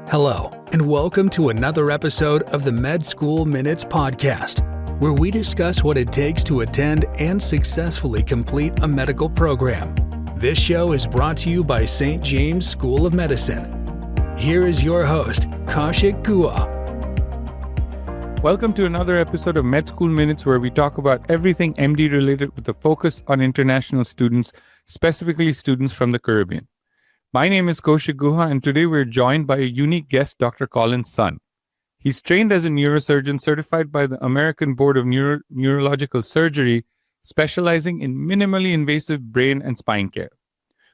Hello, and welcome to another episode of the Med School Minutes podcast, where we discuss what it takes to attend and successfully complete a medical program. This show is brought to you by St. James School of Medicine. Here is your host, Kaushik Guha. Welcome to another episode of Med School Minutes, where we talk about everything MD related with a focus on international students, specifically students from the Caribbean. My name is Kaushik Guha, and today we're joined by a unique guest, Dr. Colin Son. He's trained as a neurosurgeon certified by the American Board of Neurological Surgery, specializing in minimally invasive brain and spine care.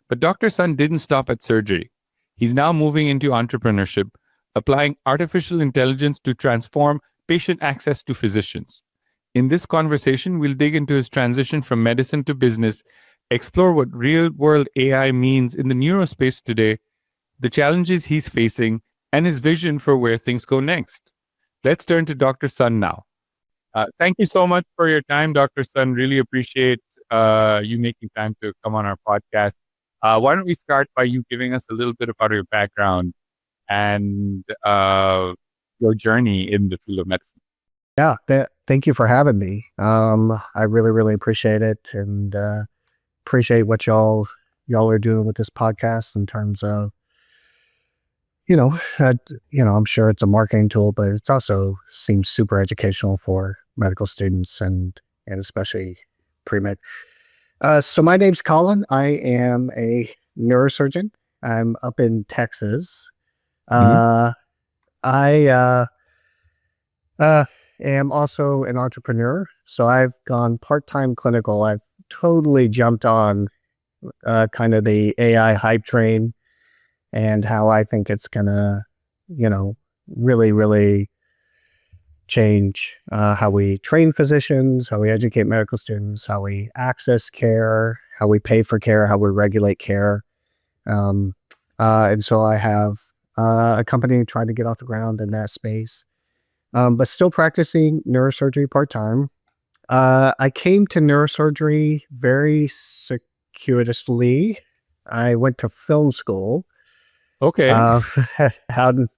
But Dr. Son didn't stop at surgery. He's now moving into entrepreneurship, applying artificial intelligence to transform patient access to physicians. In this conversation, we'll dig into his transition from medicine to business, explore what real-world AI means in the neurospace today, the challenges he's facing, and his vision for where things go next. Let's turn to Dr. Son now. Thank you so much for your time, Dr. Son. Really appreciate you making time to come on our podcast. Why don't we start by you giving us a little bit about your background and your journey in the field of medicine? Yeah, thank you for having me. I really appreciate it, and appreciate what y'all are doing with this podcast in terms of, I'm sure it's a marketing tool, but it's also seems super educational for medical students and especially pre-med. So my name's Colin. I am a neurosurgeon. I'm up in Texas. I am also an entrepreneur. So I've gone part-time clinical. I've totally jumped on kind of the AI hype train and how I think it's gonna, really change how we train physicians, how we educate medical students, how we access care, how we pay for care, how we regulate care. And so I have a company trying to get off the ground in that space, but still practicing neurosurgery part-time. I came to neurosurgery very circuitously. I went to film school. Okay. Out in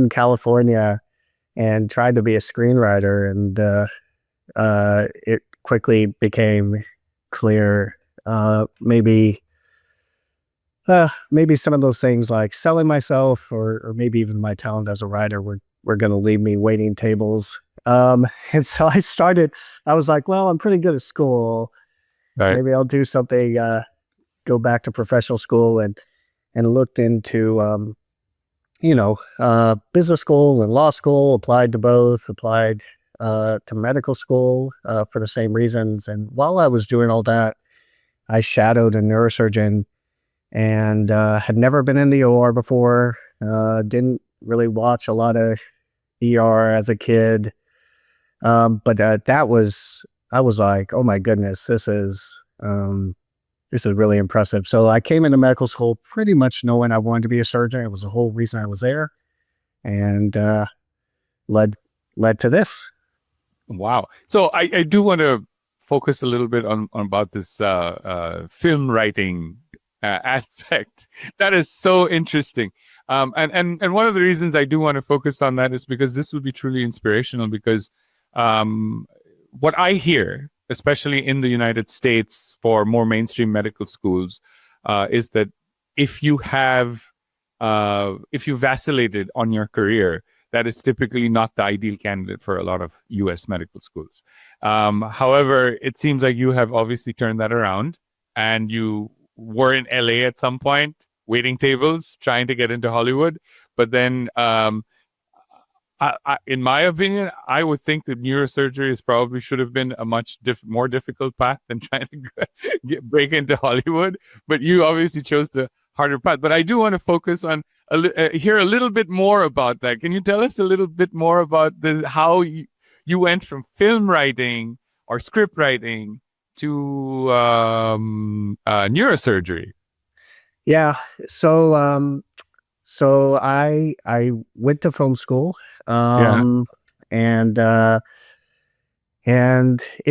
California, and tried to be a screenwriter, and it quickly became clear maybe some of those things like selling myself or maybe even my talent as a writer were going to leave me waiting tables. And so I was like, well, I'm pretty good at school. Right. Maybe I'll do something, go back to professional school, and looked into, business school and law school, applied to both, applied to medical school for the same reasons. And while I was doing all that, I shadowed a neurosurgeon and had never been in the OR before, didn't really watch a lot of ER as a kid. But I was like, oh my goodness, this is really impressive. So I came into medical school pretty much knowing I wanted to be a surgeon. It was the whole reason I was there, and led to this. Wow. So I do want to focus a little bit on about this film writing aspect. That is so interesting. And one of the reasons I do want to focus on that is because this would be truly inspirational, because what I hear, especially in the United States for more mainstream medical schools, is that if you vacillated on your career, that is typically not the ideal candidate for a lot of US medical schools. However, it seems like you have obviously turned that around, and you were in LA at some point, waiting tables, trying to get into Hollywood. But then, in my opinion, I would think that neurosurgery probably should have been a much more difficult path than trying to break into Hollywood. But you obviously chose the harder path. But I do want to focus on hear a little bit more about that. Can you tell us a little bit more about how you went from film writing or script writing to neurosurgery? Yeah. So I went to film school, and it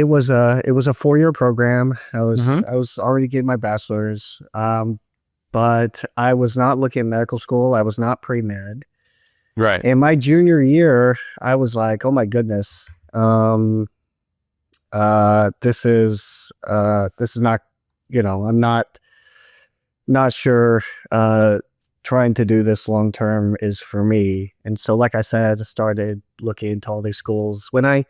was a 4-year program. I was already getting my bachelor's, but I was not looking at medical school. I was not pre-med. Right. In my junior year, I was like, oh my goodness, this is not, I'm not sure trying to do this long term is for me. And so, like I said, I started looking into all these schools. When I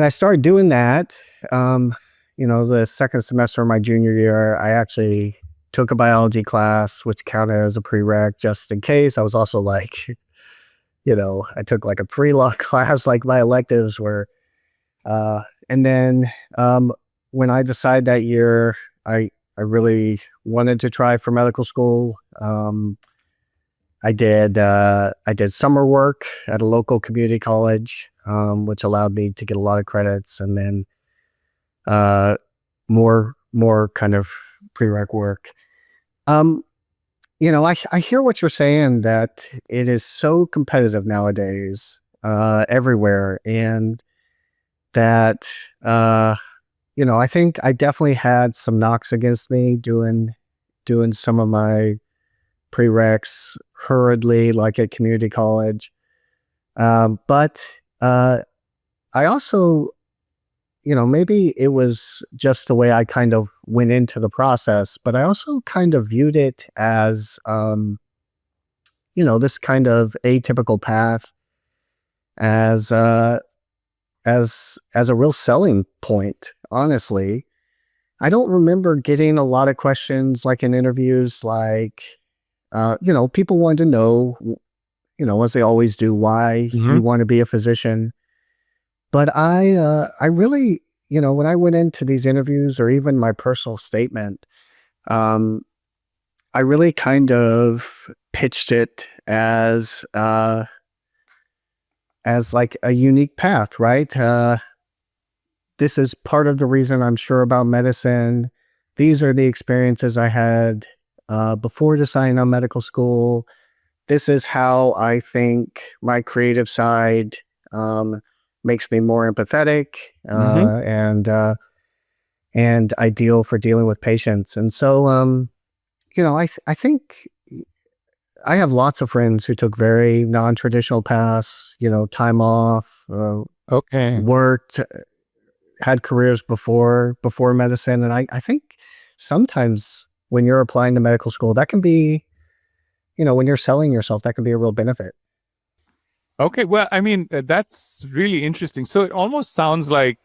started doing that, the second semester of my junior year, I actually took a biology class, which counted as a prereq just in case. I was also like, I took like a pre-law class, like my electives were. And then when I decided that year, I really wanted to try for medical school. I did summer work at a local community college, which allowed me to get a lot of credits, and then more kind of prereq work. I hear what you're saying, that it is so competitive nowadays, everywhere, and that I think I definitely had some knocks against me doing some of my prereqs hurriedly, like at community college. But I also, maybe it was just the way I kind of went into the process, but I also kind of viewed it as, this kind of atypical path as a real selling point, honestly. I don't remember getting a lot of questions like in interviews, like, people wanted to know, as they always do, why you want to be a physician. But I really, when I went into these interviews, or even my personal statement, I really kind of pitched it as like a unique path, right? This is part of the reason I'm sure about medicine. These are the experiences I had before deciding on medical school. This is how I think my creative side makes me more empathetic and ideal for dealing with patients. And so, I think I have lots of friends who took very non-traditional paths, time off, worked, had careers before medicine. And I think sometimes when you're applying to medical school, that can be, when you're selling yourself, that can be a real benefit. Okay. Well, I mean, that's really interesting. So it almost sounds like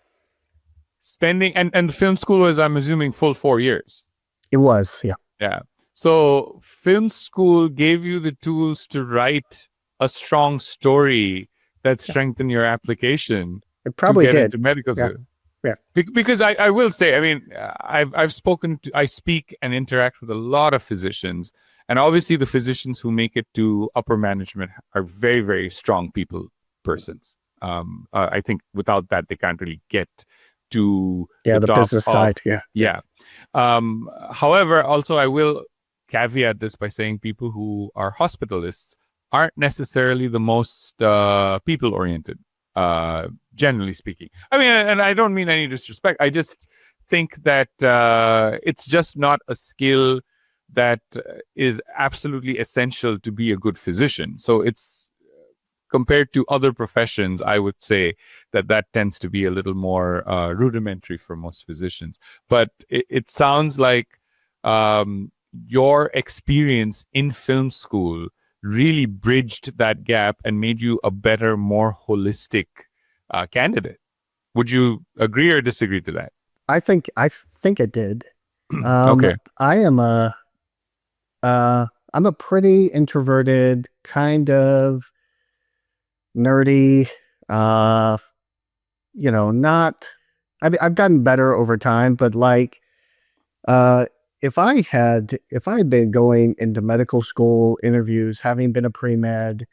spending, and the film school was, I'm assuming, full 4 years. It was, yeah. Yeah. So film school gave you the tools to write a strong story that strengthened your application. It probably to get did. into medical school. Yeah. Because I will say, I mean, I speak and interact with a lot of physicians, and obviously the physicians who make it to upper management are very, very strong persons. I think without that, they can't really get to the business side. Yeah. However, also I will caveat this by saying people who are hospitalists aren't necessarily the most people-oriented, generally speaking. I mean, and I don't mean any disrespect. I just think that it's just not a skill that is absolutely essential to be a good physician. So it's, compared to other professions, I would say that tends to be a little more rudimentary for most physicians. But it sounds like your experience in film school really bridged that gap and made you a better, more holistic candidate. Would you agree or disagree to that? I think it did. Okay. I'm a pretty introverted, kind of nerdy, not, I've gotten better over time, but like, if I had been going into medical school interviews, having been a pre-med,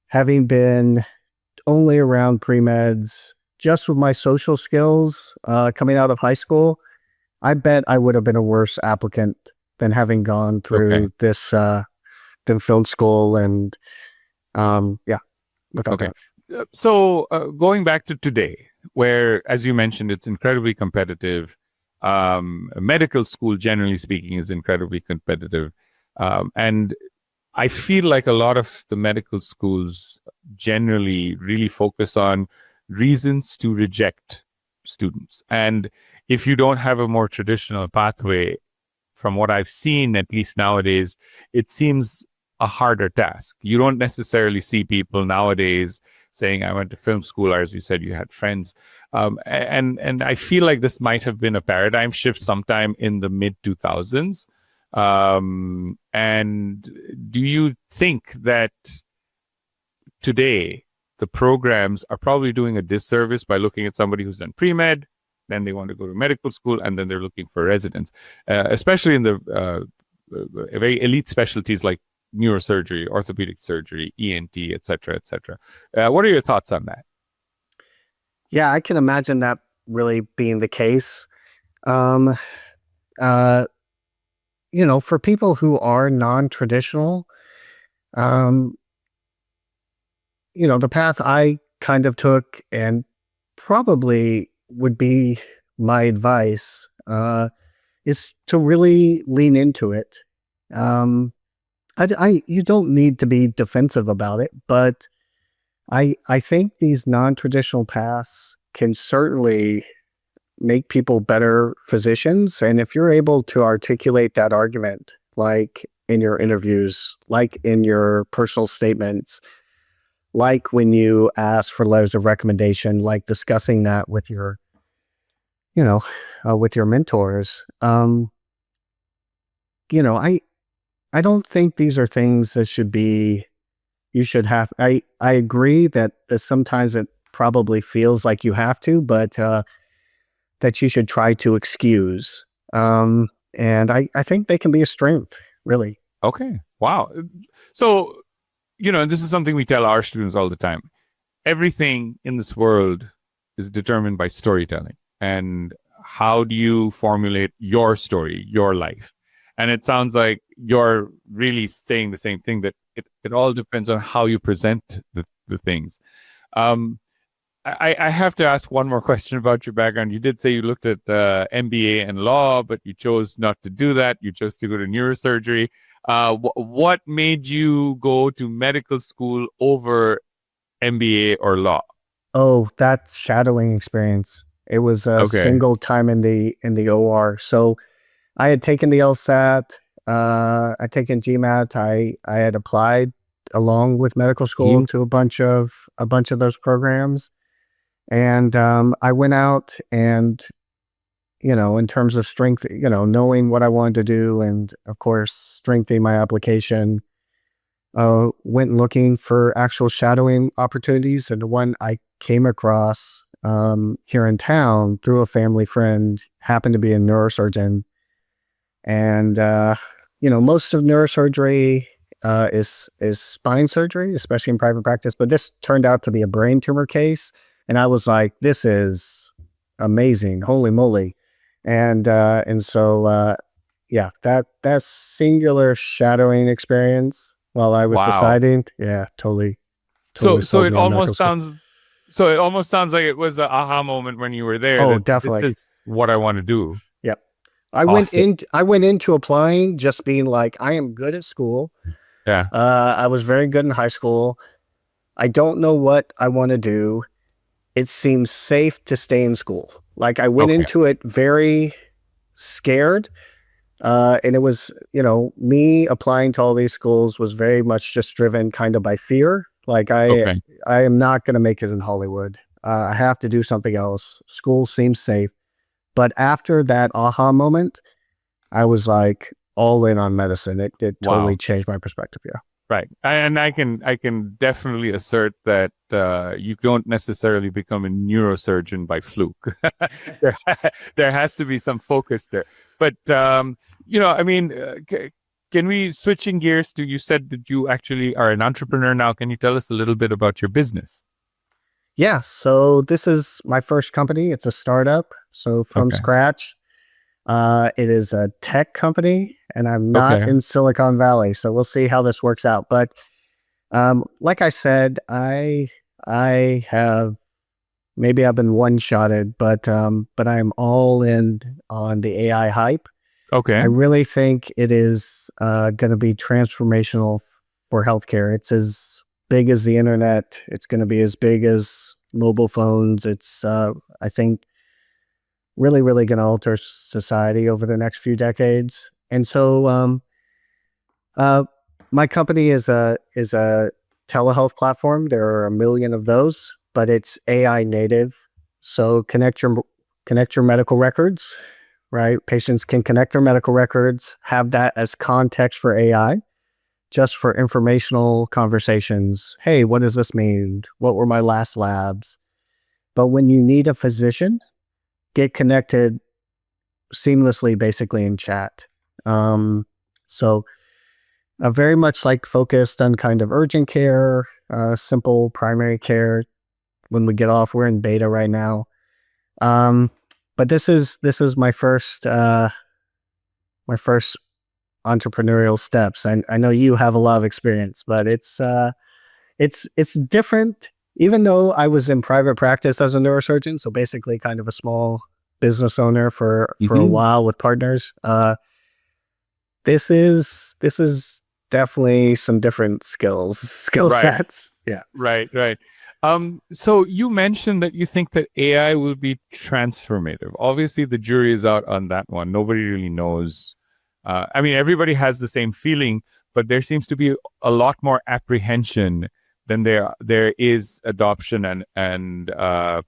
having been only around pre-meds, just with my social skills, coming out of high school, I bet I would have been a worse applicant than having gone through this, than film school. And, Okay. So going back to today, where, as you mentioned, it's incredibly competitive. Medical school, generally speaking, is incredibly competitive. And I feel like a lot of the medical schools generally really focus on reasons to reject students. And if you don't have a more traditional pathway, from what I've seen, at least nowadays, it seems a harder task. You don't necessarily see people nowadays saying, I went to film school, or as you said, you had friends. And I feel like this might have been a paradigm shift sometime in the mid 2000s. And do you think that today the programs are probably doing a disservice by looking at somebody who's done pre-med, then they want to go to medical school, and then they're looking for residence, especially in the very elite specialties like neurosurgery, orthopedic surgery, ENT, et cetera, et cetera. What are your thoughts on that? Yeah, I can imagine that really being the case. You know, for people who are non-traditional, you know, the path I kind of took and probably would be my advice is to really lean into it. You don't need to be defensive about it, but I think these non-traditional paths can certainly make people better physicians. And if you're able to articulate that argument, like in your interviews, like in your personal statements, like when you ask for letters of recommendation, like discussing that with your, you know, with your mentors, you know, I don't think these are things that should be, you should have. I agree that sometimes it probably feels like you have to, but that you should try to excuse. And I think they can be a strength, really. Okay. Wow. So, you know, this is something we tell our students all the time. Everything in this world is determined by storytelling. And how do you formulate your story, your life? And it sounds like you're really saying the same thing, that it all depends on how you present the things. I have to ask one more question about your background. You did say you looked at MBA and law, but you chose not to do that. You chose to go to neurosurgery. What made you go to medical school over MBA or law? Oh, that shadowing experience. It was a single time in the OR. So I had taken the LSAT, I'd taken GMAT. I had applied along with medical school to a bunch of those programs. And I went out and, you know, in terms of strength, you know, knowing what I wanted to do and, of course, strengthening my application, went looking for actual shadowing opportunities. And the one I came across here in town through a family friend happened to be a neurosurgeon. And, you know, most of neurosurgery is spine surgery, especially in private practice. But this turned out to be a brain tumor case. And I was like, this is amazing. Holy moly. And so, yeah, that singular shadowing experience while I was deciding, yeah, totally. So it almost sounds like it was the aha moment when you were there. Oh, definitely. This is what I want to do. Yep. I went into applying just being like, I am good at school. Yeah. I was very good in high school. I don't know what I want to do. It seems safe to stay in school. Like I went into it very scared. And it was, you know, me applying to all these schools was very much just driven kind of by fear. Like I am not going to make it in Hollywood. I have to do something else. School seems safe. But after that aha moment, I was like all in on medicine. It totally changed my perspective. Yeah. Right. And I can definitely assert that you don't necessarily become a neurosurgeon by fluke. There has to be some focus there. But, you know, I mean, can we, switching gears to, you said that you actually are an entrepreneur now. Can you tell us a little bit about your business? Yeah. So this is my first company. It's a startup. So from scratch. It is a tech company, and I'm not in Silicon Valley, so we'll see how this works out. But like I said, I have maybe I've been one-shotted, but I'm all in on the AI hype. Okay. I really think it is going to be transformational for healthcare. It's as big as the internet. It's going to be as big as mobile phones. It's, I think, really, really going to alter society over the next few decades. And so my company is a telehealth platform. There are 1 million of those, but it's AI native. So connect your medical records, right? Patients can connect their medical records, have that as context for AI, just for informational conversations. Hey, what does this mean? What were my last labs? But when you need a physician, get connected seamlessly, basically in chat. So very much like focused on kind of urgent care, simple primary care. When we get off, we're in beta right now. But this is my first entrepreneurial steps. I know you have a lot of experience, but it's different. Even though I was in private practice as a neurosurgeon, so basically kind of a small business owner for a while with partners. This is definitely some different skill sets. Yeah. Right. So you mentioned that you think that AI will be transformative. Obviously, the jury is out on that one. Nobody really knows. I mean, everybody has the same feeling, but there seems to be a lot more apprehension than there is adoption and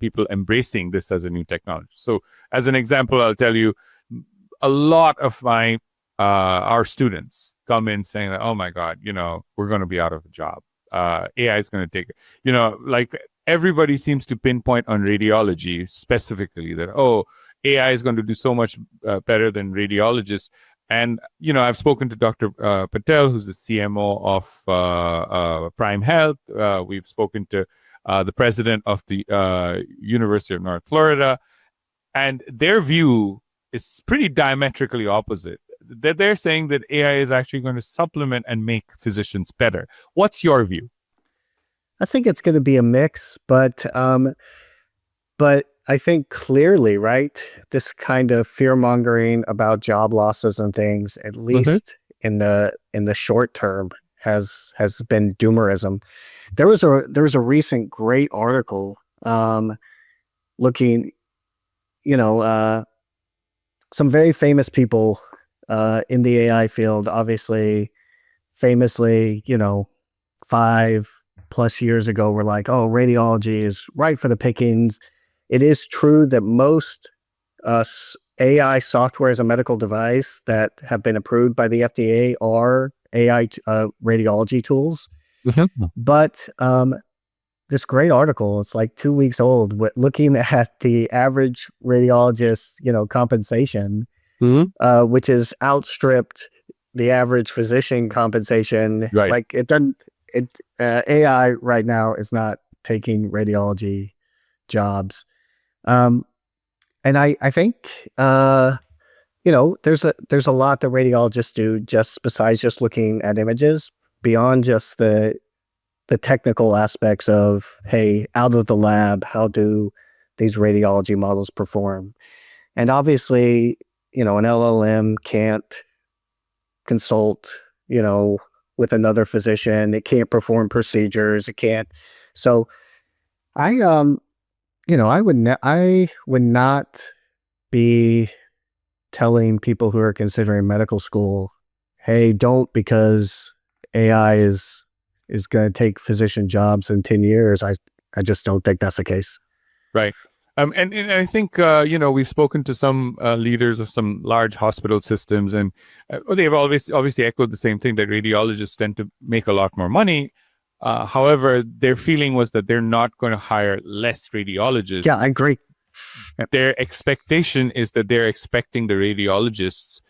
people embracing this as a new technology. So as an example, I'll tell you, a lot of our students come in saying that, oh my God, we're going to be out of a job. AI is going to take, like everybody seems to pinpoint on radiology specifically that, AI is going to do so much better than radiologists. And, I've spoken to Dr. Patel, who's the CMO of Prime Health. We've spoken to the president of the University of North Florida. And their view is pretty diametrically opposite. They're saying that AI is actually going to supplement and make physicians better. What's your view? I think it's going to be a mix, but I think clearly, right, this kind of fear-mongering about job losses and things, at least in the short term, has been doomerism. There was a recent great article looking, some very famous people in the AI field, obviously, famously, 5+ years ago, were like, oh, radiology is right for the pickings. It is true that most AI software as a medical device that have been approved by the FDA are AI radiology tools. But this great article, it's like 2 weeks old, looking at the average radiologist, compensation, which is outstripped the average physician compensation. Right. Like AI right now is not taking radiology jobs. And I think, there's a lot that radiologists do just besides just looking at images, beyond just the technical aspects of, hey, out of the lab, how do these radiology models perform? And obviously, an LLM can't consult, with another physician. It can't perform procedures. It can't. So I would not be telling people who are considering medical school, hey, don't, because AI is going to take physician jobs in 10 years. I just don't think that's the case. Right. And I think, we've spoken to some leaders of some large hospital systems, and they've obviously echoed the same thing, that radiologists tend to make a lot more money. However, their feeling was that they're not going to hire less radiologists. Yeah, I agree. Their expectation is that they're expecting the radiologists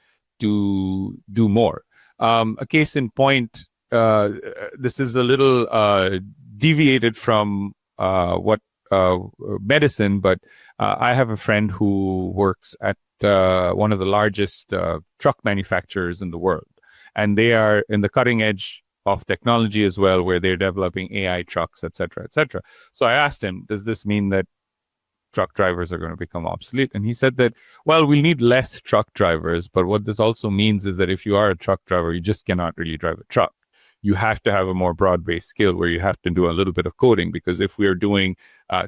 to do more. A case in point, this is a little deviated from what medicine, but I have a friend who works at one of the largest truck manufacturers in the world, and they are in the cutting edge of technology as well, where they're developing AI trucks, etc., etc. So I asked him, does this mean that truck drivers are going to become obsolete. And he said that, well, we'll need less truck drivers, but what this also means is that if you are a truck driver, you just cannot really drive a truck. You have to have a more broad-based skill where you have to do a little bit of coding, because if we're doing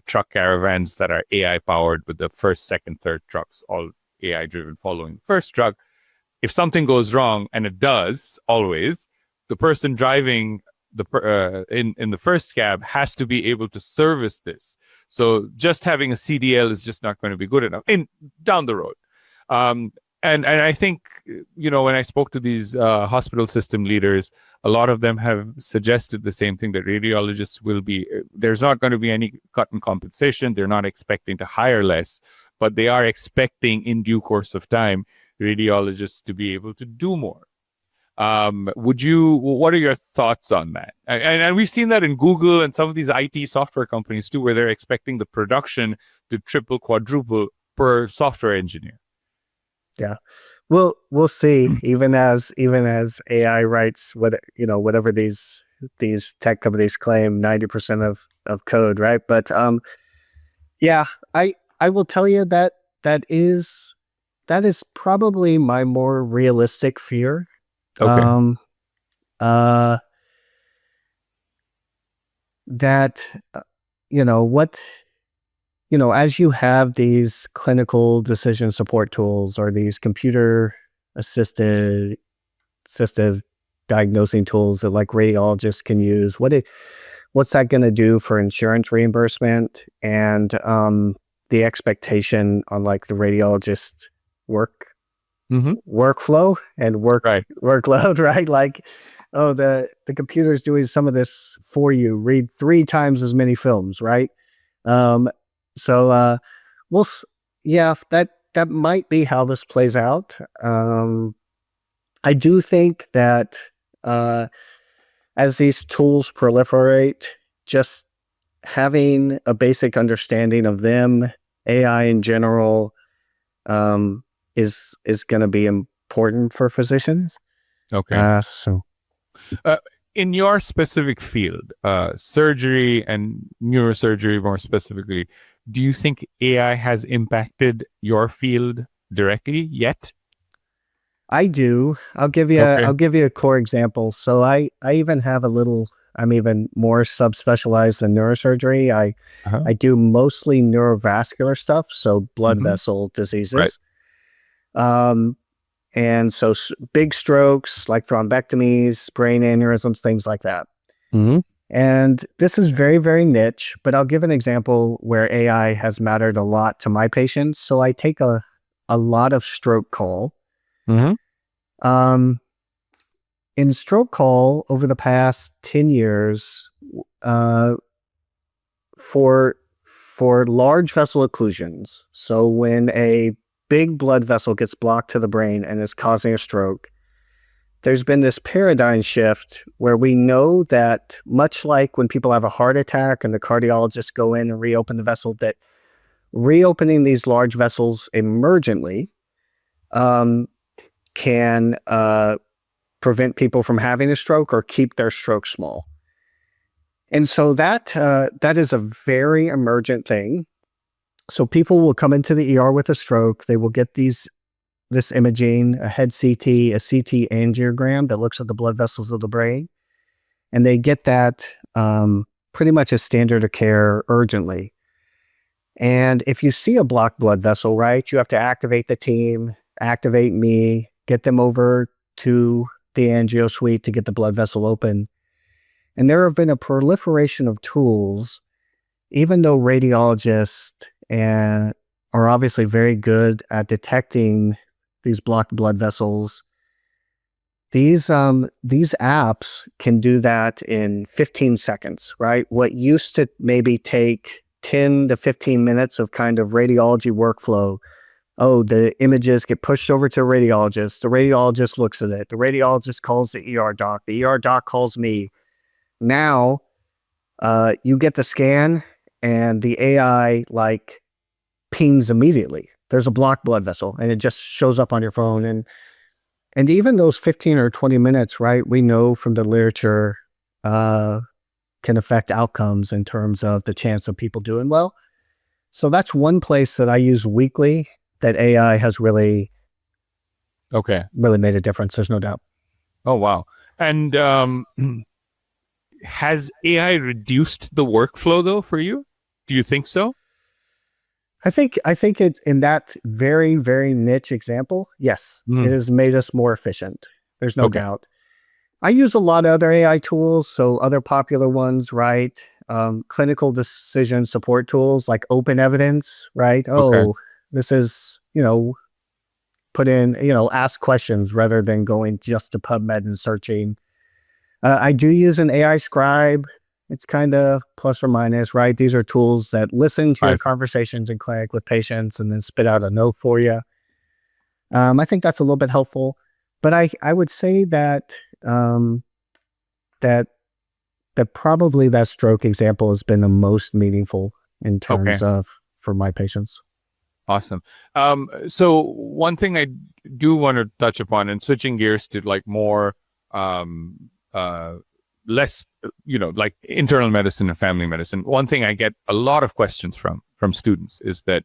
truck caravans that are AI powered with the first, second, third trucks, all AI driven following the first truck, if something goes wrong, and it does always, the person driving in the first cab has to be able to service this. So just having a CDL is just not going to be good enough down the road. And I think, when I spoke to these hospital system leaders, a lot of them have suggested the same thing, that radiologists there's not going to be any cut in compensation. They're not expecting to hire less, but they are expecting in due course of time, radiologists to be able to do more. What are your thoughts on that? And we've seen that in Google and some of these IT software companies too, where they're expecting the production to triple, quadruple per software engineer. Yeah, we'll see. Even as AI writes whatever these tech companies claim, 90% of code, right? But yeah, I will tell you that is probably my more realistic fear. Okay. That as you have these clinical decision support tools or these computer assisted diagnosing tools that like radiologists can use, what's that going to do for insurance reimbursement and the expectation on like the radiologist workflow and workload, right? Like, oh, the computer is doing some of this for you. Read 3 times as many films, right? So that might be how this plays out. I do think that as these tools proliferate, just having a basic understanding of them, AI in general, is going to be important for physicians. Okay. In your specific field, surgery and neurosurgery more specifically, do you think AI has impacted your field directly yet? I do. I'll give you a core example. So I even have I'm even more subspecialized in neurosurgery. I do mostly neurovascular stuff, so blood vessel diseases. Right. And so big strokes like thrombectomies, brain aneurysms, things like that. And this is very, very niche, but I'll give an example where AI has mattered a lot to my patients. So I take a lot of stroke call. In stroke call over the past 10 years, for large vessel occlusions, so when a big blood vessel gets blocked to the brain and is causing a stroke, there's been this paradigm shift where we know that much like when people have a heart attack and the cardiologists go in and reopen the vessel, that reopening these large vessels emergently can prevent people from having a stroke or keep their stroke small. And so that is a very emergent thing. So people will come into the ER with a stroke. They will get this imaging, a head CT, a CT angiogram that looks at the blood vessels of the brain. And they get that pretty much as standard of care urgently. And if you see a blocked blood vessel, right, you have to activate the team, activate me, get them over to the angio suite to get the blood vessel open. And there have been a proliferation of tools, even though radiologists are obviously very good at detecting these blocked blood vessels. These apps can do that in 15 seconds, right? What used to maybe take 10 to 15 minutes of kind of radiology workflow. Oh, the images get pushed over to a radiologist. The radiologist looks at it. The radiologist calls the ER doc. The ER doc calls me. Now, you get the scan and the AI like pings immediately. There's a blocked blood vessel and it just shows up on your phone. And even those 15 or 20 minutes, right, we know from the literature can affect outcomes in terms of the chance of people doing well. So that's one place that I use weekly that AI has really made a difference. There's no doubt. Oh, wow. And has AI reduced the workflow though for you? Do you think so? I think it's in that very, very niche example. Yes, it has made us more efficient. There's no doubt. I use a lot of other AI tools. So other popular ones, right? Clinical decision support tools like Open Evidence, right? Oh, this is, put in, ask questions rather than going just to PubMed and searching. I do use an AI scribe. It's kind of plus or minus, right? These are tools that listen to your conversations in clinic with patients and then spit out a note for you. I think that's a little bit helpful, but I would say that that probably that stroke example has been the most meaningful in terms of for my patients. Awesome. So one thing I do want to touch upon, and switching gears to like more less, like internal medicine and family medicine. One thing I get a lot of questions from students is that,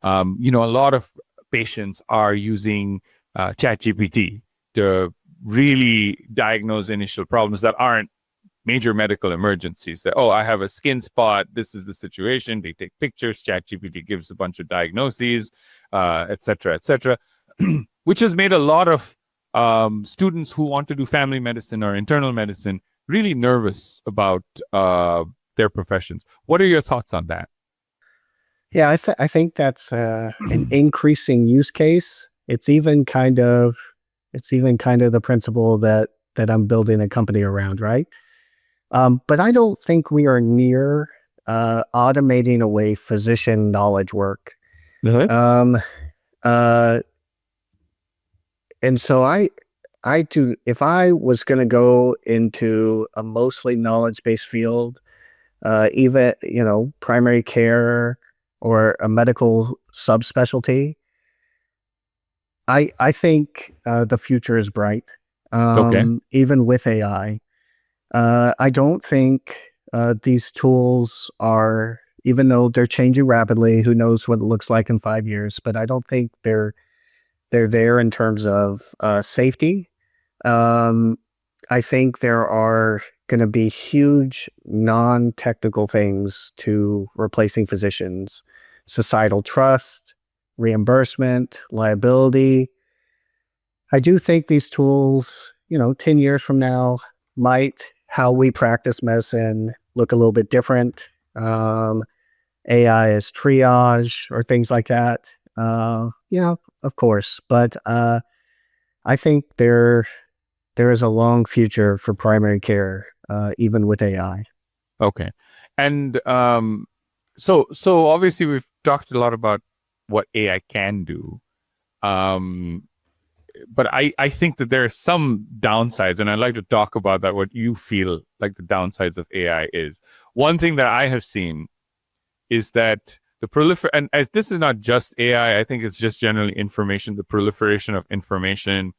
a lot of patients are using ChatGPT to really diagnose initial problems that aren't major medical emergencies. That, I have a skin spot, this is the situation. They take pictures, ChatGPT gives a bunch of diagnoses, et cetera, which has made a lot of students who want to do family medicine or internal medicine really nervous about their professions. What are your thoughts on that? Yeah, I think that's an increasing use case. It's even kind of the principle that I'm building a company around, right? But I don't think we are near automating away physician knowledge work. And so I do, if I was going to go into a mostly knowledge-based field, even, primary care or a medical subspecialty, I think the future is bright, even with AI. I don't think these tools are, even though they're changing rapidly, who knows what it looks like in 5 years, but I don't think they're there in terms of safety. I think there are going to be huge non-technical things to replacing physicians: societal trust, reimbursement, liability. I do think these tools, 10 years from now, might, how we practice medicine, look a little bit different. AI is triage or things like that. Of course. But I think there is a long future for primary care, even with AI. Okay. And so obviously we've talked a lot about what AI can do. But I think that there are some downsides, and I'd like to talk about that, what you feel like the downsides of AI is. One thing that I have seen is that and this is not just AI, I think it's just generally information. The proliferation of information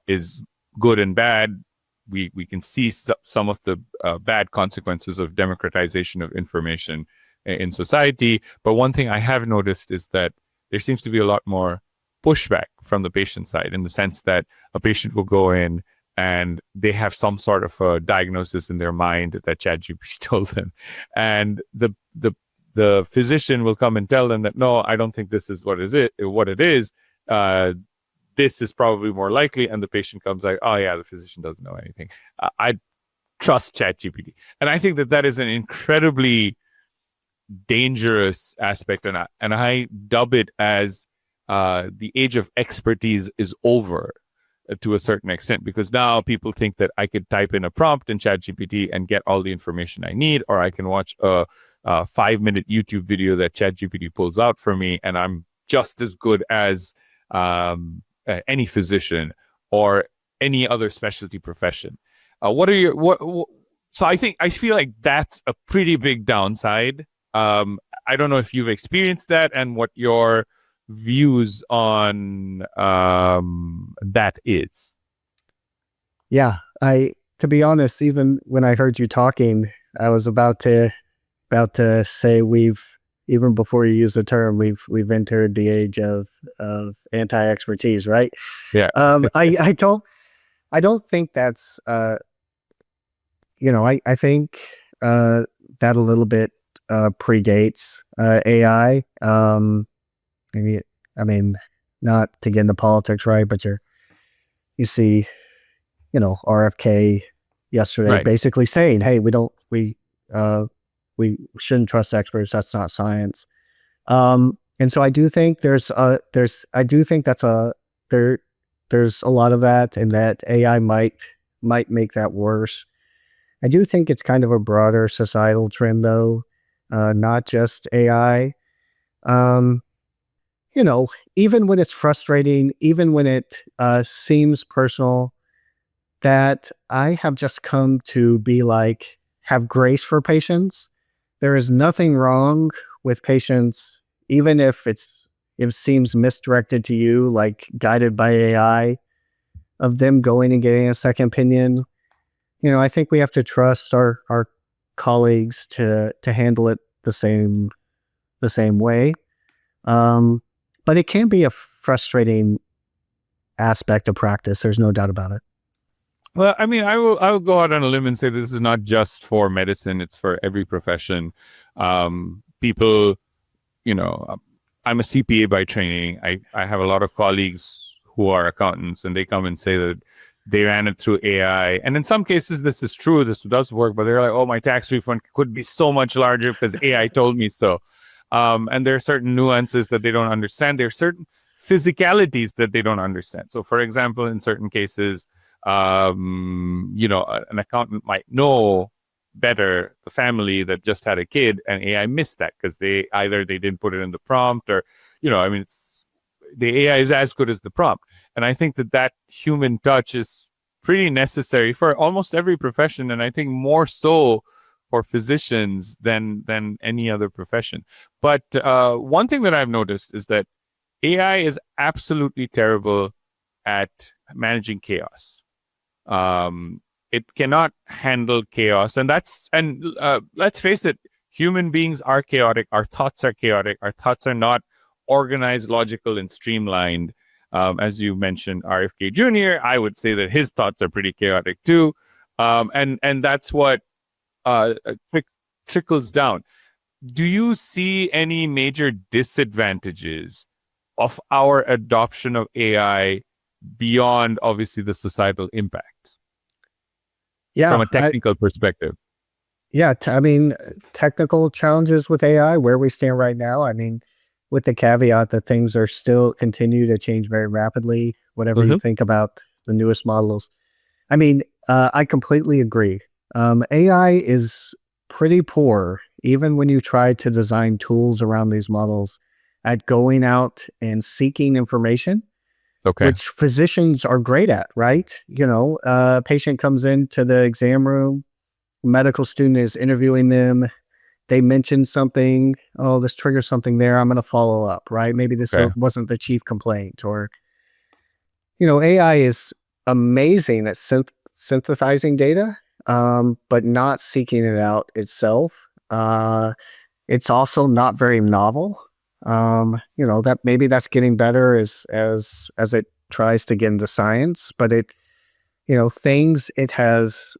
is good and bad. We can see some of the bad consequences of democratization of information in society. But one thing I have noticed is that there seems to be a lot more pushback from the patient side, in the sense that a patient will go in and they have some sort of a diagnosis in their mind that ChatGPT told them, and the physician will come and tell them that, no, I don't think this is what it is. This is probably more likely, and the patient comes like, oh yeah, the physician doesn't know anything. I trust ChatGPT, and I think that is an incredibly dangerous aspect, and I dub it as the age of expertise is over to a certain extent, because now people think that I could type in a prompt in ChatGPT and get all the information I need, or I can watch a 5-minute YouTube video that ChatGPT pulls out for me, and I'm just as good as any physician or any other specialty profession. So I feel like that's a pretty big downside. I don't know if you've experienced that and what your views on that is. Yeah, to be honest, even when I heard you talking, I was about to say we've even before you use the term, we've entered the age of anti-expertise, right? Yeah. I don't think that's I think that a little bit predates AI. Maybe, I mean, not to get into politics, right? But you see, RFK yesterday Right. basically saying, "Hey, we shouldn't trust experts. That's not science." And so I do think there's a lot of that, and that AI might make that worse. I do think it's kind of a broader societal trend, though, not just AI. Um, Even when it's frustrating, even when it seems personal, that I have just come to be like, have grace for patients. There is nothing wrong with patients, even if it seems misdirected to you, like guided by AI, of them going and getting a second opinion. I think we have to trust our colleagues to handle it the same way. But it can be a frustrating aspect of practice. There's no doubt about it. Well, I mean, I will go out on a limb and say this is not just for medicine; it's for every profession. People, I'm a CPA by training. I have a lot of colleagues who are accountants, and they come and say that they ran it through AI. And in some cases, this is true. This does work, but they're like, "Oh, my tax refund could be so much larger because AI told me so." And there are certain nuances that they don't understand. There are certain physicalities that they don't understand. So, for example, in certain cases, an accountant might know better the family that just had a kid, and AI missed that because they didn't put it in the prompt, or the AI is as good as the prompt. And I think that human touch is pretty necessary for almost every profession, and I think more so for physicians than any other profession. But one thing that I've noticed is that AI is absolutely terrible at managing chaos. It cannot handle chaos, and let's face it, human beings are chaotic. Our thoughts are chaotic. Our thoughts are not organized, logical, and streamlined. As you mentioned, RFK Jr., I would say that his thoughts are pretty chaotic too, and that's what trickles down. Do you see any major disadvantages of our adoption of AI beyond, obviously, the societal impact? Yeah, from a technical perspective. Yeah, technical challenges with AI, where we stand right now. I mean, with the caveat that things are still continue to change very rapidly, whatever you think about the newest models. I mean, I completely agree. AI is pretty poor, even when you try to design tools around these models, at going out and seeking information. Okay. Which physicians are great at, right? A patient comes into the exam room, medical student is interviewing them. They mention something. Oh, this triggers something there. I'm going to follow up, right? Maybe this wasn't the chief complaint, or, AI is amazing at synthesizing data, but not seeking it out itself. It's also not very novel. That maybe that's getting better as it tries to get into science, but things it has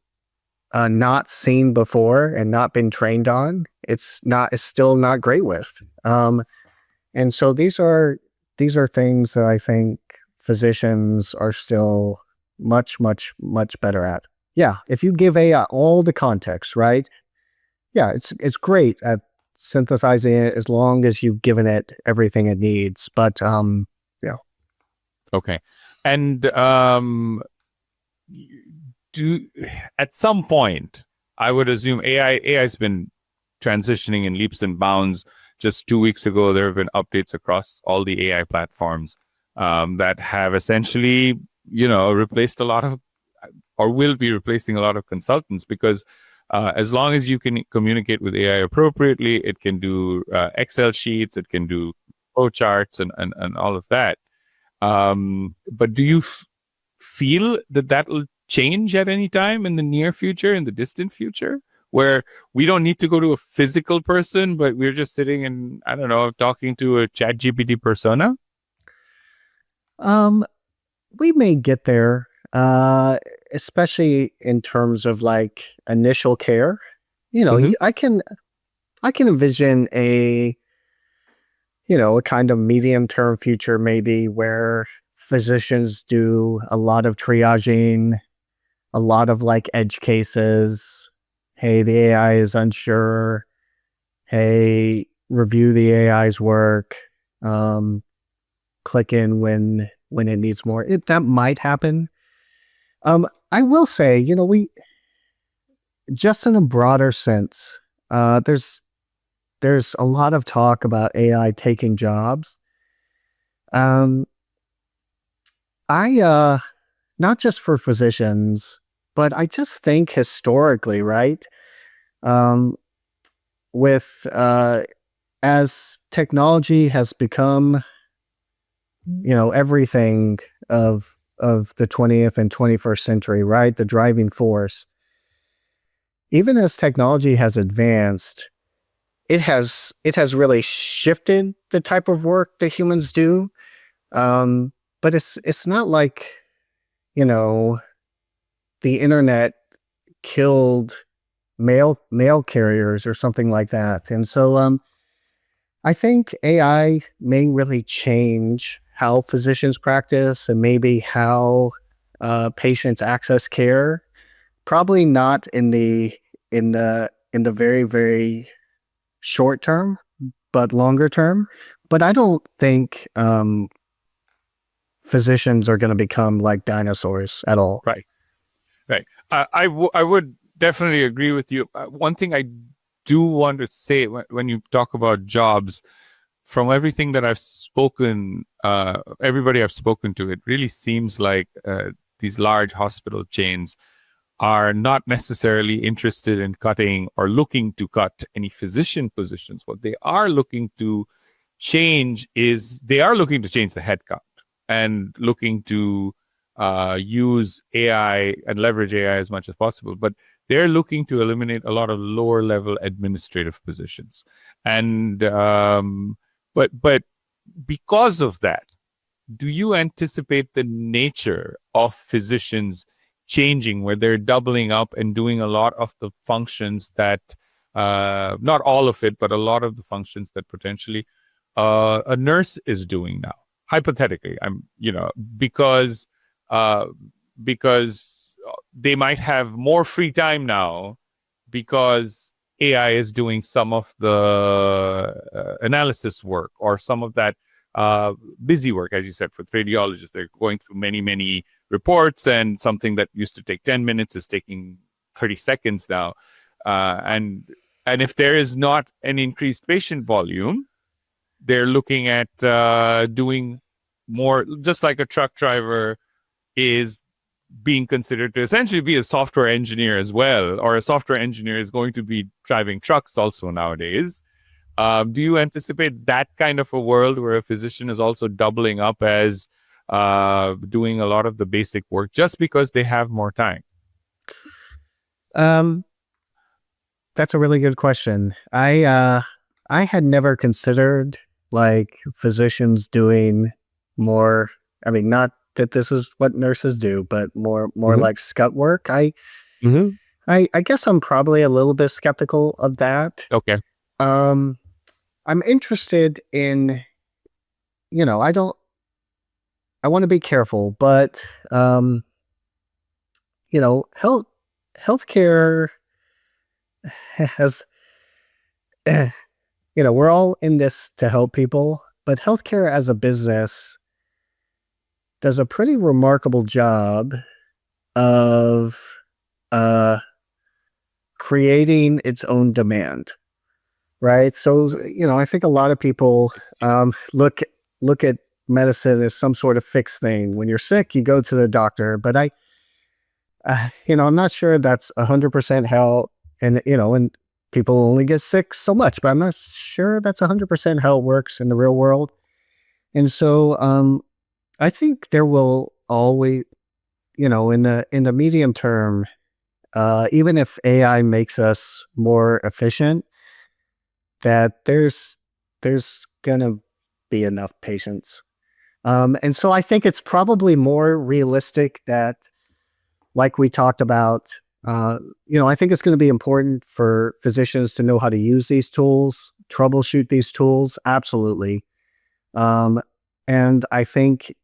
not seen before and not been trained on, it's still not great with. And so these are things that I think physicians are still much, much, much better at. Yeah, if you give AI all the context, right? Yeah, it's great at synthesizing it as long as you've given it everything it needs. But yeah. Okay. And at some point, I would assume AI has been transitioning in leaps and bounds. Just 2 weeks ago, there have been updates across all the AI platforms that have essentially, replaced a lot of, or will be replacing a lot of consultants, because as long as you can communicate with AI appropriately, it can do Excel sheets, it can do flow charts, and all of that. But do you feel that will change at any time in the near future, in the distant future? where we don't need to go to a physical person, but we're just sitting and, I don't know, talking to a ChatGPT persona? We may get there, especially in terms of like initial care. Mhm. I can envision a kind of medium term future maybe where physicians do a lot of triaging, a lot of like edge cases. Hey, the AI is unsure. Hey, review the AI's work. Um, Click in when it needs more. That might happen. I will say, we just in a broader sense, there's a lot of talk about AI taking jobs. Um, I not just for physicians, but I just think historically, right? Um, with as technology has become, everything of the 20th and 21st century, right? The driving force. Even as technology has advanced, it has really shifted the type of work that humans do. But it's not like, you know, the internet killed mail carriers or something like that. And so I think AI may really change how physicians practice and maybe how patients access care. Probably not in the very, very short term, but longer term. But I don't think physicians are going to become like dinosaurs at all. Right. Right. I would definitely agree with you. One thing I do want to say when you talk about jobs, from everything that I've spoken, everybody I've spoken to, it really seems like these large hospital chains are not necessarily interested in cutting or looking to cut any physician positions. What they are looking to change is they are looking to change the headcount and looking to use AI and leverage AI as much as possible. But they're looking to eliminate a lot of lower level administrative positions. And but because of that, do you anticipate the nature of physicians changing, where they're doubling up and doing a lot of the functions that, not all of it, but a lot of the functions that potentially a nurse is doing now? Hypothetically, because uh, because they might have more free time now because AI is doing some of the analysis work or some of that busy work, as you said, for radiologists. They're going through many, many reports, and something that used to take 10 minutes is taking 30 seconds now. And if there is not an increased patient volume, they're looking at doing more, just like a truck driver is being considered to essentially be a software engineer as well, or a software engineer is going to be driving trucks also nowadays. Do you anticipate that kind of a world where a physician is also doubling up as doing a lot of the basic work just because they have more time? Um, that's a really good question. I had never considered like physicians doing more. I mean, not that this is what nurses do, but more Mhm. like scut work. I guess I'm probably a little bit skeptical of that. Okay. Um, I'm interested in, I don't, I want to be careful, but, healthcare has, we're all in this to help people, but healthcare as a business does a pretty remarkable job of, uh, creating its own demand. Right. So, I think a lot of people look at medicine as some sort of fixed thing. When you're sick, you go to the doctor. But I'm not sure that's 100% how, and people only get sick so much, but I'm not sure that's 100% how it works in the real world. And so, I think there will always, in the medium term, even if AI makes us more efficient, that there's gonna be enough patience. And so I think it's probably more realistic that, like we talked about, I think it's going to be important for physicians to know how to use these tools, troubleshoot these tools. Absolutely. And I think,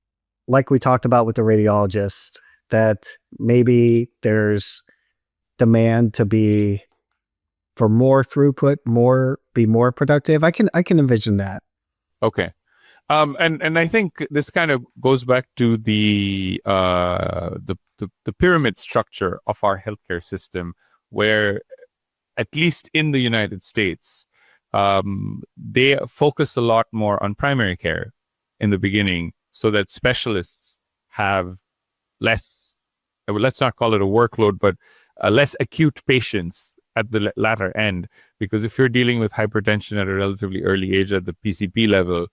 like we talked about with the radiologist, that maybe there's demand to be for more throughput, be more productive. I can envision that. Okay. And I think this kind of goes back to the pyramid structure of our healthcare system, where, at least in the United States, they focus a lot more on primary care in the beginning, so that specialists have less, let's not call it a workload, but less acute patients at the latter end. Because if you're dealing with hypertension at a relatively early age at the PCP level,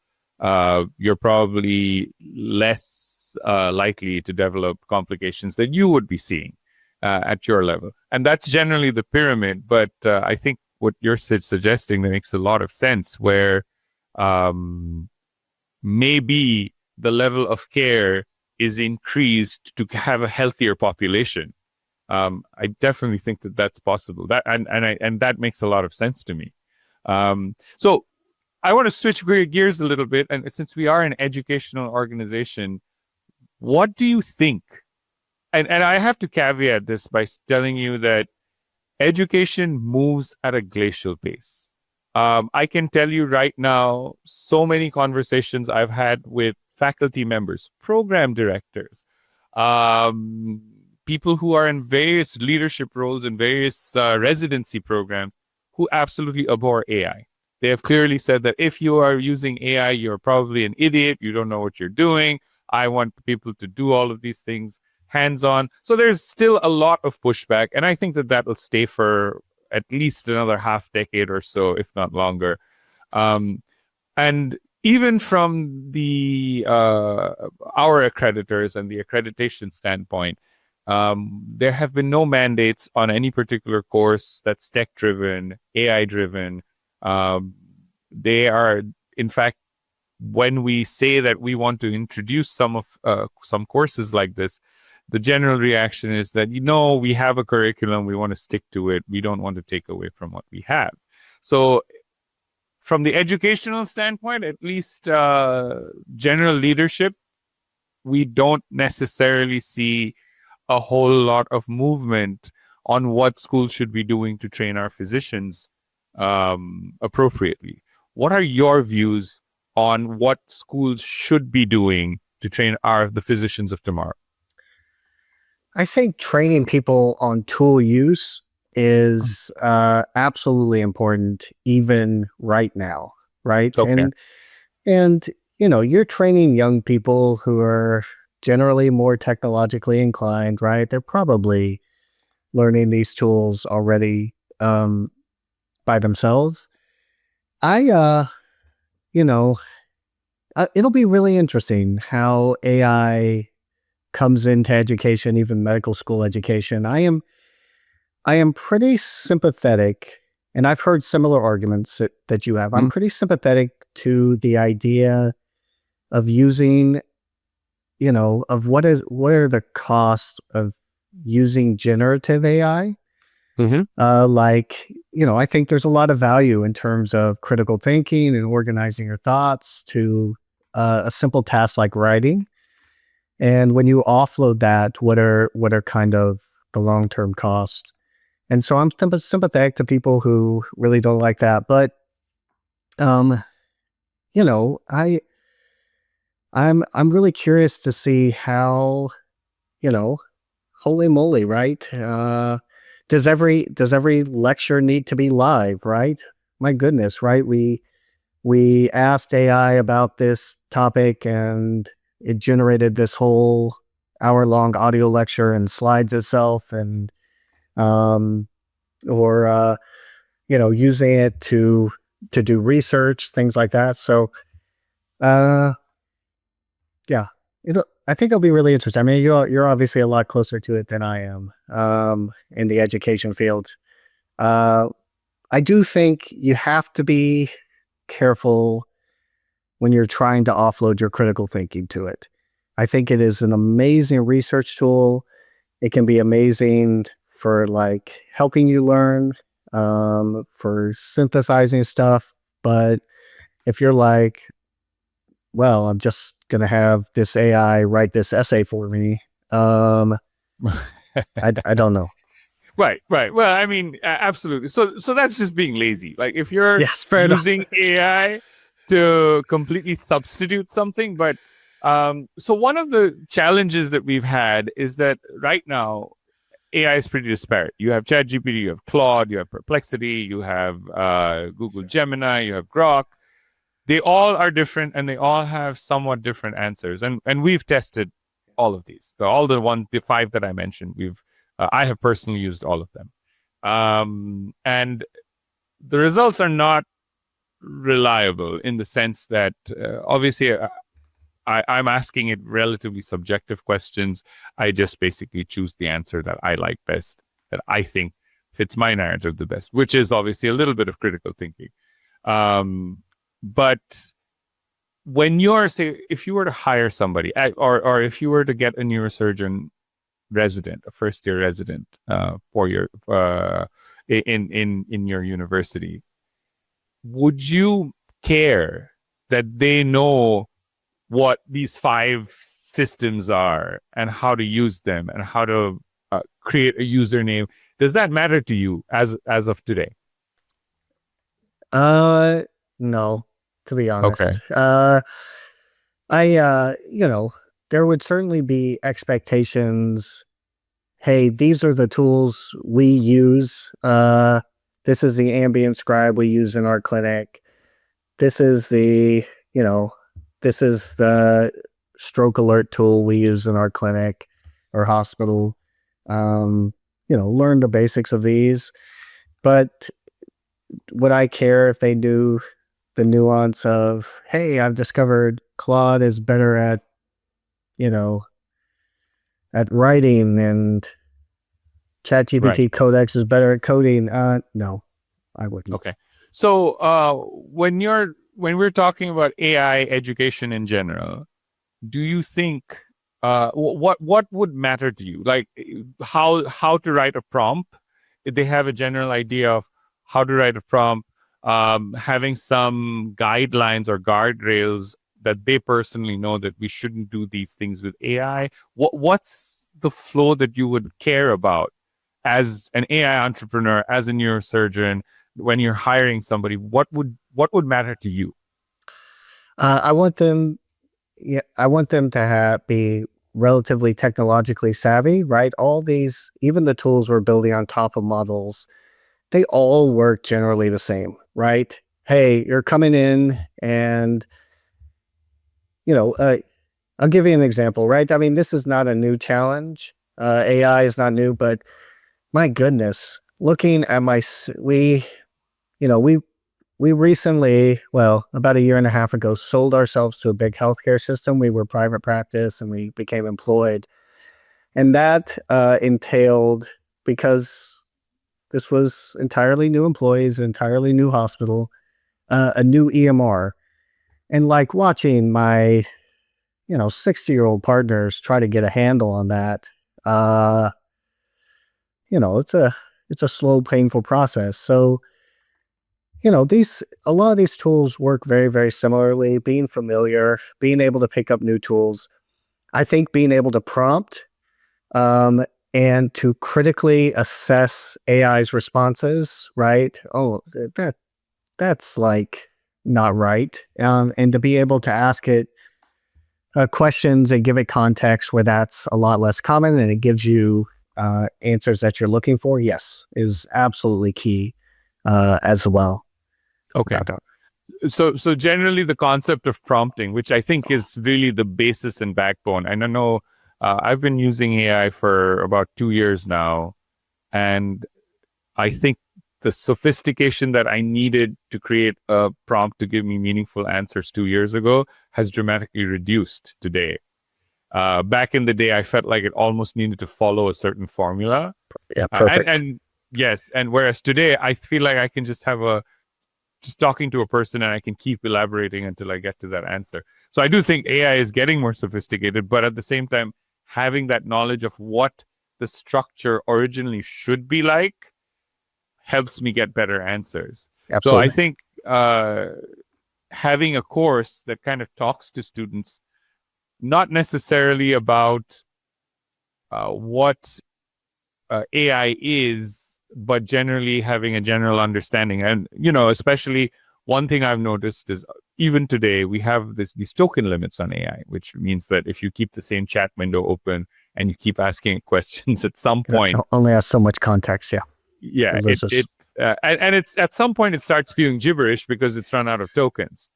you're probably less likely to develop complications that you would be seeing at your level. And that's generally the pyramid. But I think what you're suggesting, that makes a lot of sense, where maybe the level of care is increased to have a healthier population. I definitely think that that's possible. And that makes a lot of sense to me. So I want to switch gears a little bit. And since we are an educational organization, what do you think? And I have to caveat this by telling you that education moves at a glacial pace. I can tell you right now, so many conversations I've had with faculty members, program directors, people who are in various leadership roles in various residency programs, who absolutely abhor AI. They have clearly said that if you are using AI, you're probably an idiot. You don't know what you're doing. I want people to do all of these things hands-on. So there's still a lot of pushback. And I think that will stay for at least another half decade or so, if not longer. And even from the our accreditors and the accreditation standpoint, there have been no mandates on any particular course that's tech-driven, AI-driven. They are, in fact, when we say that we want to introduce some courses like this, the general reaction is that, we have a curriculum, we want to stick to it, we don't want to take away from what we have. So from the educational standpoint, at least general leadership, we don't necessarily see a whole lot of movement on what schools should be doing to train our physicians appropriately. What are your views on what schools should be doing to train the physicians of tomorrow? I think training people on tool use is absolutely important, even right now, right? Okay. And you're training young people who are generally more technologically inclined, right? They're probably learning these tools already by themselves. It'll be really interesting how AI comes into education, even medical school education. I am pretty sympathetic, and I've heard similar arguments that you have. I'm pretty sympathetic to the idea of using, of what are the costs of using generative AI. I think there's a lot of value in terms of critical thinking and organizing your thoughts to a simple task like writing. And when you offload that, what are kind of the long-term costs? And so I'm sympathetic to people who really don't like that. But, I'm really curious to see how, holy moly, right? Does every lecture need to be live, right? My goodness, right? We asked AI about this topic and it generated this whole hour-long audio lecture and slides itself, and using it to do research, things like that. So I I think it'll be really interesting. I mean, you're obviously a lot closer to it than I am in the education field. Uh, I do think you have to be careful when you're trying to offload your critical thinking to it. I think it is an amazing research tool. It can be amazing for like helping you learn, for synthesizing stuff. But if you're like, well, I'm just going to have this AI write this essay for me, I don't know. Right. Well, I mean, absolutely. So that's just being lazy. Like if you're Yes, fair enough. using AI to completely substitute something, but so one of the challenges that we've had is that right now AI is pretty disparate. You have ChatGPT, you have Claude, you have Perplexity, you have Google Gemini, you have Grok. They all are different and they all have somewhat different answers. And we've tested all of these. So the 5 that I mentioned, I have personally used all of them. And the results are not reliable in the sense that obviously I'm asking it relatively subjective questions. I just basically choose the answer that I like best, that I think fits my narrative the best, which is obviously a little bit of critical thinking. But when if you were to hire somebody, or if you were to get a neurosurgeon resident, a first-year resident, for your in your university, would you care that they know what these 5 systems are and how to use them and how to create a username? Does that matter to you as of today? No, to be honest. Okay. There would certainly be expectations. Hey, these are the tools we use. This is the ambient scribe we use in our clinic. This is the stroke alert tool we use in our clinic or hospital. Learn the basics of these. But would I care if they knew the nuance of, hey, I've discovered Claude is better at writing and ChatGPT Codex is better at coding? No, I wouldn't. Okay. So when we're talking about AI education in general, do you think what would matter to you? Like how to write a prompt? If they have a general idea of how to write a prompt, having some guidelines or guardrails that they personally know that we shouldn't do these things with AI. What's the flow that you would care about as an AI entrepreneur, as a neurosurgeon, when you're hiring somebody? What would matter to you? I want them to be relatively technologically savvy, right? All these, even the tools we're building on top of models, they all work generally the same, right? Hey, you're coming in and, I'll give you an example, right? I mean, this is not a new challenge. AI is not new, but my goodness, looking at we recently, about 1.5 years ago, sold ourselves to a big healthcare system. We were private practice and we became employed. And that entailed, because this was entirely new employees, entirely new hospital, a new EMR. And like watching my, 60-year-old partners try to get a handle on that, it's a slow, painful process. So, a lot of these tools work very, very similarly. Being familiar, being able to pick up new tools. I think being able to prompt and to critically assess AI's responses, right? Oh, that's like not right. And to be able to ask it questions and give it context where that's a lot less common and it gives you answers that you're looking for, yes, is absolutely key as well. Okay. So generally the concept of prompting, which I think is really the basis and backbone. And I know I've been using AI for about 2 years now. And I think the sophistication that I needed to create a prompt to give me meaningful answers 2 years ago has dramatically reduced today. Back in the day, I felt like it almost needed to follow a certain formula. Yeah, perfect. And yes, and whereas today, I feel like I can just just talking to a person and I can keep elaborating until I get to that answer. So I do think AI is getting more sophisticated, but at the same time, having that knowledge of what the structure originally should be like helps me get better answers. Absolutely. So I think having a course that kind of talks to students, not necessarily about what AI is, but generally having a general understanding. And, especially one thing I've noticed is even today, we have these token limits on AI, which means that if you keep the same chat window open and you keep asking it questions at some point. Only has so much context, yeah. Yeah, and it's at some point it starts spewing gibberish because it's run out of tokens.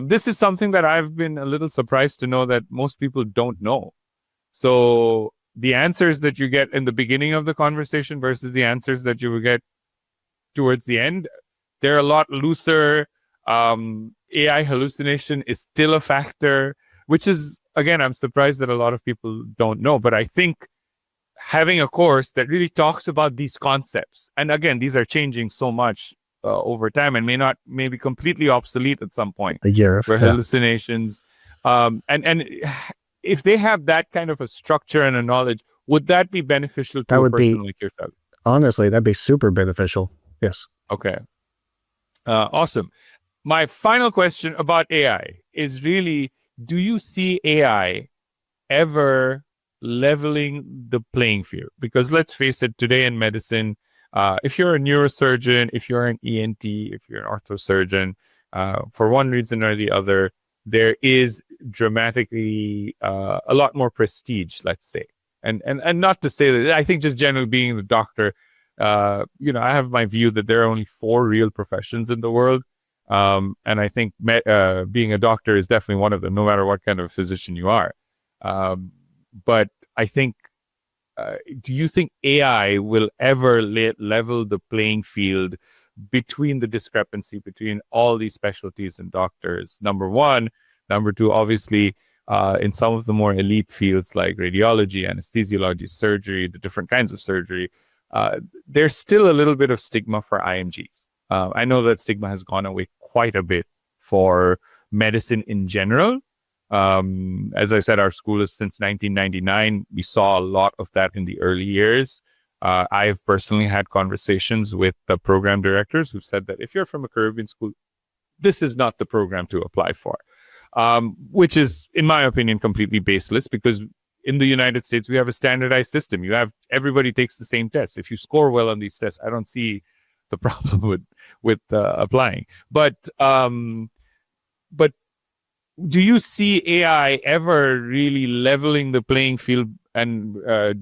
This is something that I've been a little surprised to know that most people don't know. So the answers that you get in the beginning of the conversation versus the answers that you will get towards the end, they're a lot looser. AI hallucination is still a factor, which is, again, I'm surprised that a lot of people don't know. But I think having a course that really talks about these concepts, and again, these are changing so much over time and may be completely obsolete at some point. Hallucinations, and if they have that kind of a structure and a knowledge, would that be beneficial to a person like yourself? Honestly, that'd be super beneficial. Yes. Okay. Awesome. My final question about AI is really, do you see AI ever leveling the playing field? Because let's face it, today in medicine, if you're a neurosurgeon, if you're an ENT, if you're an orthosurgeon, for one reason or the other, there is dramatically a lot more prestige, let's say. And not to say that, I think just generally being the doctor, I have my view that there are only 4 real professions in the world. And I think being a doctor is definitely one of them, no matter what kind of physician you are. But I think, do you think AI will ever level the playing field between the discrepancy between all these specialties and doctors? Number one. Number two, obviously, in some of the more elite fields like radiology, anesthesiology, surgery, the different kinds of surgery, there's still a little bit of stigma for IMGs. I know that stigma has gone away quite a bit for medicine in general. As I said, our school is since 1999. We saw a lot of that in the early years. I've personally had conversations with the program directors who've said that if you're from a Caribbean school, this is not the program to apply for. Which is, in my opinion, completely baseless, because in the United States, we have a standardized system. Everybody takes the same tests. If you score well on these tests, I don't see the problem with applying. But do you see AI ever really leveling the playing field and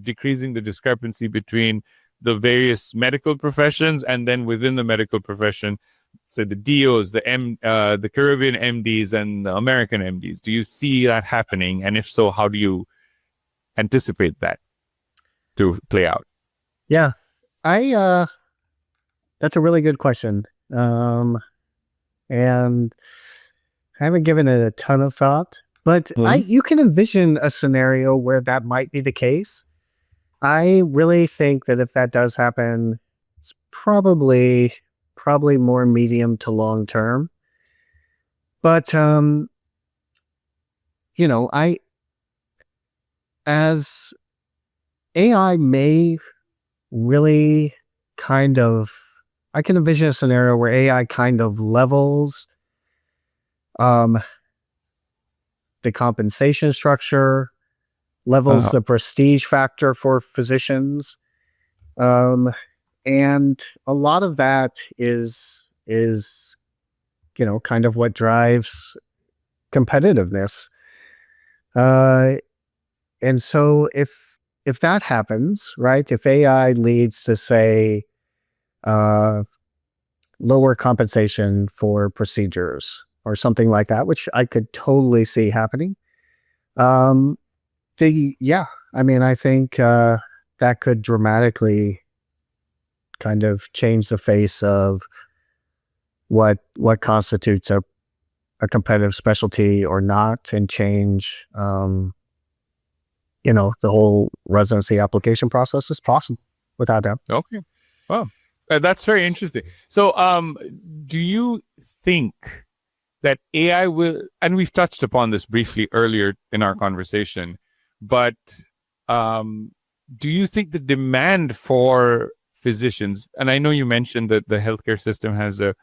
decreasing the discrepancy between the various medical professions, and then within the medical profession, say the DOs, the Caribbean MDs and the American MDs? Do you see that happening? And if so, how do you anticipate that to play out? Yeah, that's a really good question. And I haven't given it a ton of thought, but you can envision a scenario where that might be the case. I really think that if that does happen, it's probably more medium to long term. But, as AI may really I can envision a scenario where AI kind of levels the compensation structure, levels the prestige factor for physicians. And a lot of that is kind of what drives competitiveness. And so if that happens, right, if AI leads to, say, lower compensation for procedures or something like that, which I could totally see happening, I think that could dramatically kind of change the face of what constitutes a competitive specialty or not, and change the whole residency application process is possible without doubt. Okay. Well, that's very interesting. So, do you think that AI will, and we've touched upon this briefly earlier in our conversation, but do you think the demand for physicians, and I know you mentioned that the healthcare system has a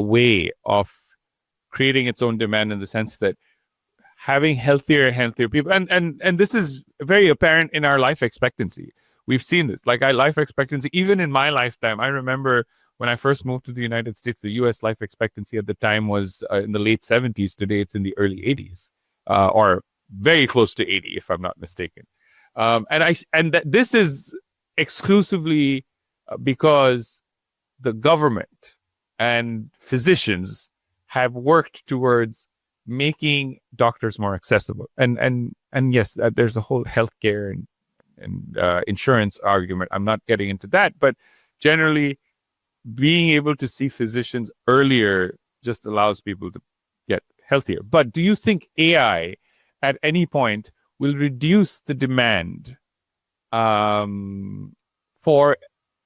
way of creating its own demand in the sense that having healthier people, and this is very apparent in our life expectancy. We've seen this, like our life expectancy, even in my lifetime. I remember when I first moved to the United States, the U.S. life expectancy at the time was in the late 70s. Today, it's in the early 80s, or very close to 80, if I'm not mistaken. This is exclusively because the government and physicians have worked towards making doctors more accessible. And yes, there's a whole healthcare and insurance argument. I'm not getting into that, but generally, being able to see physicians earlier just allows people to get healthier. But do you think AI at any point will reduce the demand for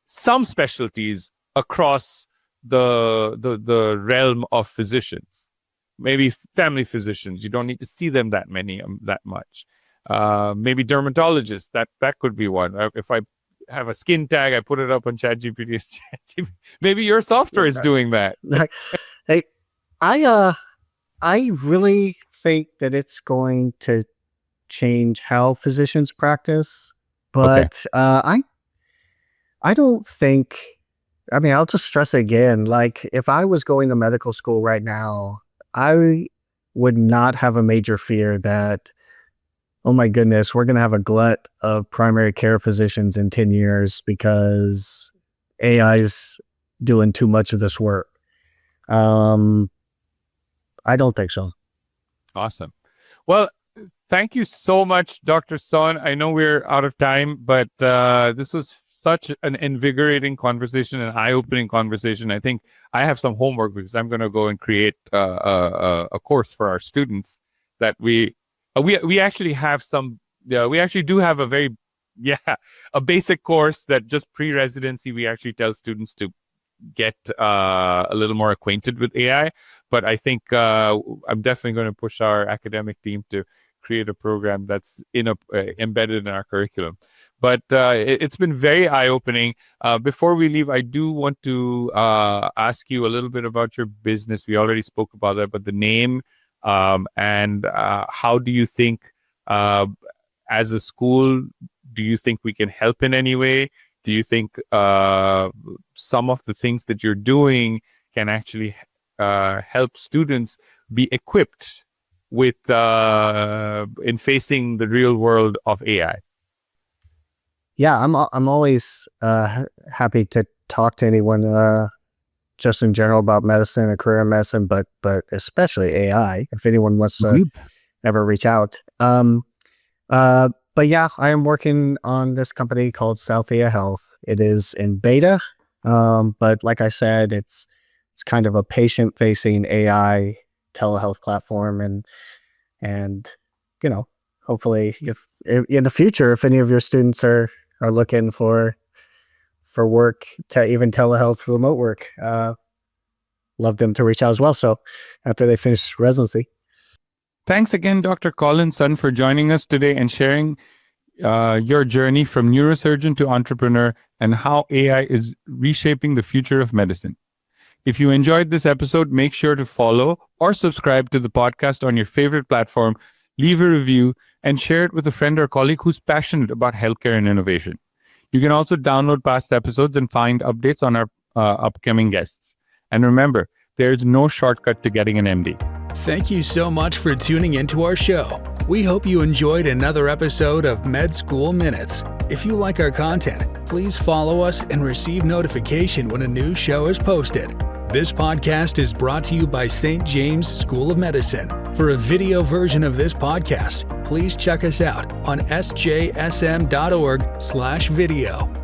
some specialties across the realm of physicians? Maybe family physicians, you don't need to see them that much. Maybe dermatologists, that could be one. If I have a skin tag, I put it up on ChatGPT. Maybe your software is doing that. Hey, I really think that it's going to change how physicians practice, but I don't think. I mean, I'll just stress again. Like, if I was going to medical school right now, I would not have a major fear that, oh my goodness, we're going to have a glut of primary care physicians in 10 years because AI's doing too much of this work. I don't think so. Awesome. Well, thank you so much, Dr. Son. I know we're out of time, but this was such an invigorating conversation, an eye-opening conversation. I think I have some homework because I'm going to go and create a course for our students that we actually have some. We actually do have a basic course that just pre-residency we actually tell students to get a little more acquainted with AI. But I think I'm definitely going to push our academic team to create a program that's embedded in our curriculum. But it's been very eye-opening. Before we leave, I do want to ask you a little bit about your business. We already spoke about that, but the name and how do you think, as a school, do you think we can help in any way? Do you think some of the things that you're doing can actually help students be equipped with in facing the real world of AI? Yeah, I'm always happy to talk to anyone just in general about medicine, a career in medicine, but especially AI. If anyone wants to ever reach out. But yeah, I am working on this company called Southia Health. It is in beta, but like I said, it's kind of a patient-facing AI telehealth platform, and hopefully, if in the future, if any of your students are looking for work, even telehealth, remote work, love them to reach out as well. So after they finish residency. Thanks again, Dr. Colin Son, for joining us today and sharing your journey from neurosurgeon to entrepreneur and how AI is reshaping the future of medicine. If you enjoyed this episode, make sure to follow or subscribe to the podcast on your favorite platform, leave a review, and share it with a friend or colleague who's passionate about healthcare and innovation. You can also download past episodes and find updates on our upcoming guests. And remember, there's no shortcut to getting an MD. Thank you so much for tuning into our show. We hope you enjoyed another episode of Med School Minutes. If you like our content, please follow us and receive notification when a new show is posted. This podcast is brought to you by St. James School of Medicine. For a video version of this podcast, please check us out on sjsm.org/video.